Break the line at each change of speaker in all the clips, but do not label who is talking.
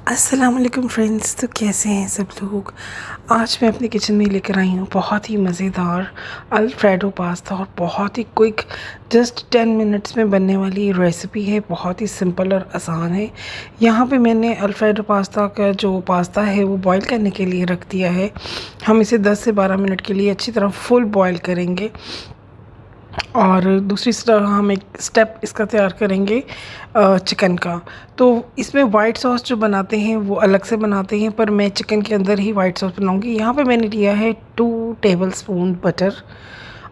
अस्सलाम वालेकुम फ्रेंड्स। तो कैसे हैं सब लोग। आज मैं अपने किचन में लेकर आई हूँ बहुत ही मज़ेदार अल्फ्रेडो पास्ता और बहुत ही क्विक जस्ट 10 मिनट्स में बनने वाली रेसिपी है। बहुत ही सिंपल और आसान है। यहाँ पे मैंने अल्फ्रेडो पास्ता का जो पास्ता है वो बॉईल करने के लिए रख दिया है। हम इसे 10 से 12 मिनट के लिए अच्छी तरह फुल बॉईल करेंगे और दूसरी तरफ हम एक स्टेप इसका तैयार करेंगे चिकन का। तो इसमें वाइट सॉस जो बनाते हैं वो अलग से बनाते हैं, पर मैं चिकन के अंदर ही वाइट सॉस बनाऊंगी। यहाँ पे मैंने लिया है 2 टेबलस्पून बटर,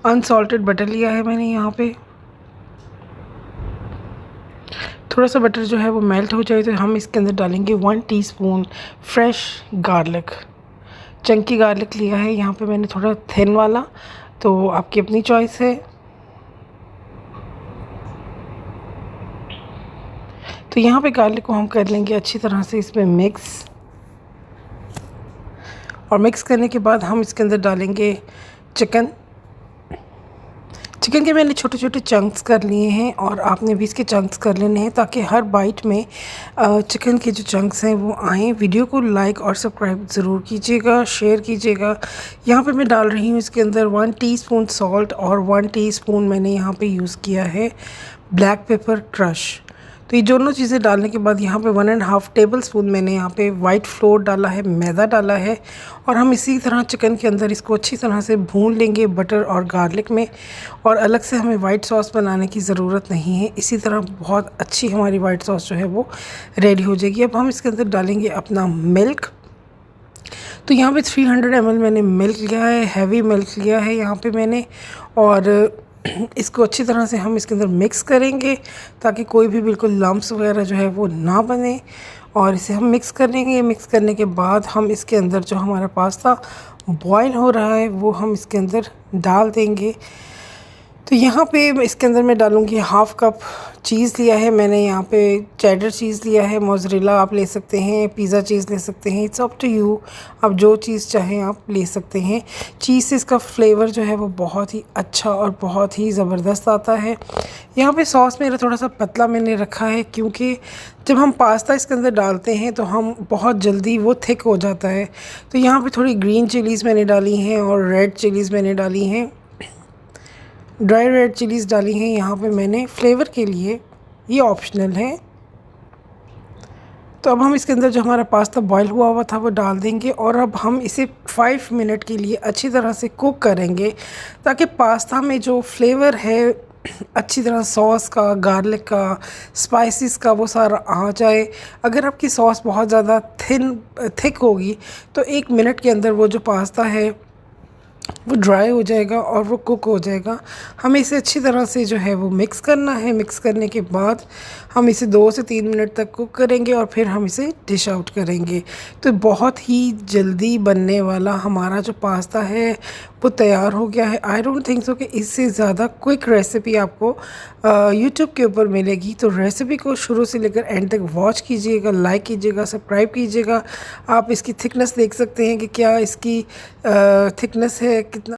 अनसॉल्टेड बटर लिया है मैंने। यहाँ पे थोड़ा सा बटर जो है वो मेल्ट हो जाए तो हम इसके अंदर डालेंगे 1 teaspoon fresh garlic. Chunky garlic लिया है यहाँ पे मैंने, थोड़ा थिन वाला, तो आपकी अपनी चॉइस है। तो यहाँ पे गार्लिक को हम कर लेंगे अच्छी तरह से इसमें मिक्स, और मिक्स करने के बाद हम इसके अंदर डालेंगे चिकन। चिकन के मैंने छोटे छोटे चंक्स कर लिए हैं और आपने भी इसके चंक्स कर लेने हैं ताकि हर बाइट में चिकन के जो चंक्स हैं वो आएँ। वीडियो को लाइक और सब्सक्राइब ज़रूर कीजिएगा, शेयर कीजिएगा। यहाँ पे मैं डाल रही हूँ इसके अंदर 1 टीस्पून सॉल्ट और 1 टीस्पून मैंने यहाँ पे यूज़ किया है ब्लैक पेपर क्रश। तो ये दोनों चीज़ें डालने के बाद यहाँ पे 1.5 टेबलस्पून मैंने यहाँ पे वाइट फ्लोर डाला है, मैदा डाला है। और हम इसी तरह चिकन के अंदर इसको अच्छी तरह से भून लेंगे बटर और गार्लिक में। और अलग से हमें वाइट सॉस बनाने की ज़रूरत नहीं है। इसी तरह बहुत अच्छी हमारी वाइट सॉस जो है वो रेडी हो जाएगी। अब हम इसके अंदर डालेंगे अपना मिल्क। तो यहाँ पे 300 ml मैंने मिल्क लिया है, हैवी मिल्क लिया है यहाँ पे मैंने। और इसको अच्छी तरह से हम इसके अंदर मिक्स करेंगे ताकि कोई भी बिल्कुल लम्प्स वगैरह जो है वो ना बने। और इसे हम मिक्स करेंगे। मिक्स करने के बाद हम इसके अंदर जो हमारा पास्ता बॉईल हो रहा है वो हम इसके अंदर डाल देंगे। तो यहाँ पे इसके अंदर मैं डालूँगी 1/2 कप चीज़ लिया है मैंने। यहाँ पे चेडर चीज़ लिया है, मोज़रेला आप ले सकते हैं, पिज़्ज़ा चीज़ ले सकते हैं, इट्स अप टू यू। आप जो चीज़ चाहें आप ले सकते हैं। चीज़ से इसका फ्लेवर जो है वो बहुत ही अच्छा और बहुत ही ज़बरदस्त आता है। यहाँ पे सॉस मेरा थोड़ा सा पतला मैंने रखा है क्योंकि जब हम पास्ता इसके अंदर डालते हैं तो हम बहुत जल्दी वो थिक हो जाता है। तो यहाँ पे थोड़ी ग्रीन चिलीज़ मैंने डाली हैं और रेड चिलीज़ मैंने डाली हैं, ड्राई रेड चिलीज़ डाली हैं यहाँ पे मैंने फ्लेवर के लिए, ये ऑप्शनल है। तो अब हम इसके अंदर जो हमारा पास्ता बॉईल हुआ हुआ था वो डाल देंगे और अब हम इसे 5 मिनट के लिए अच्छी तरह से कुक करेंगे ताकि पास्ता में जो फ्लेवर है अच्छी तरह सॉस का, गार्लिक का, स्पाइसेस का वो सारा आ जाए। अगर आपकी सॉस बहुत ज़्यादा थिक होगी तो 1 मिनट के अंदर वो जो पास्ता है वो ड्राई हो जाएगा और वो कुक हो जाएगा। हमें इसे अच्छी तरह से जो है वो मिक्स करना है। मिक्स करने के बाद हम इसे 2 से 3 मिनट तक कुक करेंगे और फिर हम इसे डिश आउट करेंगे। तो बहुत ही जल्दी बनने वाला हमारा जो पास्ता है वो तैयार हो गया है। आई डोंट थिंक सो कि इससे ज़्यादा क्विक रेसिपी आपको यूट्यूब के ऊपर मिलेगी। तो रेसिपी को शुरू से लेकर एंड तक वॉच कीजिएगा, लाइक कीजिएगा, सब्सक्राइब कीजिएगा। आप इसकी थिकनेस देख सकते हैं कि क्या इसकी थिकनेस है, कितना